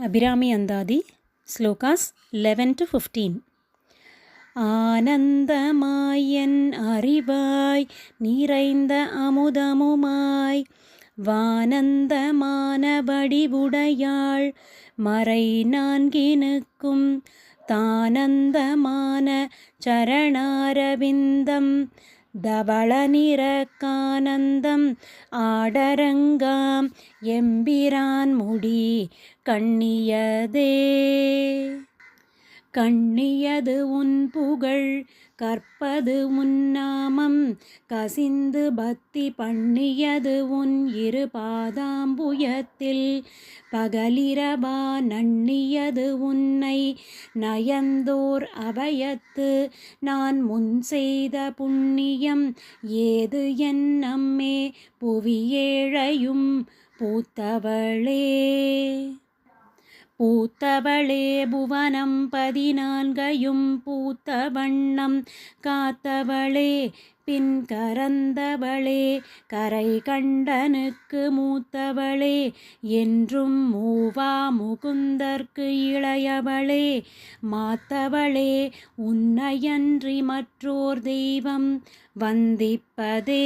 அபிராமி அந்தாதி ஸ்லோகாஸ் 11-15. ஆனந்தமாயன் அறிவாய் நிறைந்த அமுதமுமாய் வானந்தமான வடிவுடையாள் மறை நான்கினுக்கும் தானந்தமான சரணாரவிந்தம் தவள நிறக்கானந்தம் ஆடரங்காம் எம்பிரான் முடி கண்ணியதே. கண்ணியது உன் புகழ் கற்பது உன் நாமம் கசிந்து பக்தி பண்ணியது உன் இரு பாதாம்புயத்தில் பகலிரவா நண்ணியது உன்னை நயந்தோர் அபயத்து நான் முன் செய்த புண்ணியம் ஏது என் அம்மே புவியேழையும் பூத்தவளே. பூத்தவளே புவனம் 14 பூத்த வண்ணம் காத்தவளே பின் கரந்தவளே கரை கண்டனுக்கு மூத்தவளே என்றும் மூவா முகுந்தற்கு இளையவளே மாத்தவளே உன்னையன்றி மற்றோர் தெய்வம் வந்திப்பதே.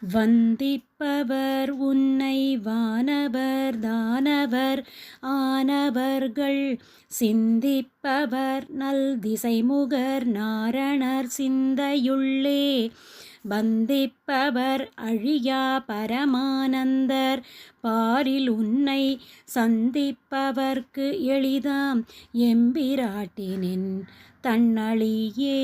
வந்திப்பவர் உன்னை வானவர் தானவர் ஆனவர்கள் சிந்திப்பவர் நல் திசைமுகர் நாரணர் சிந்தையுள்ளே வந்திப்பவர் அழியா பரமானந்தர் பாரில் உன்னை சந்திப்பவர்க்கு எளிதாம் எம்பிராட்டினின் தன்னழியே.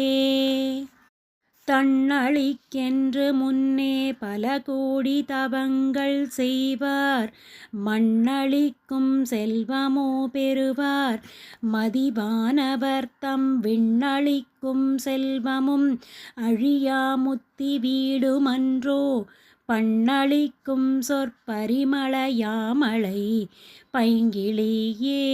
தன்னழிக்கென்று முன்னே பல கோடி தவங்கள் செய்வார் மண்ணளிக்கும் செல்வமோ பெறுவார் மதிவானவர் தம் விண்ணளிக்கும் செல்வமும் அழியா முத்தி வீடுமன்றோ பண்ணளிக்கும் சொற்பரிமளயாமளை பைங்கிளியே.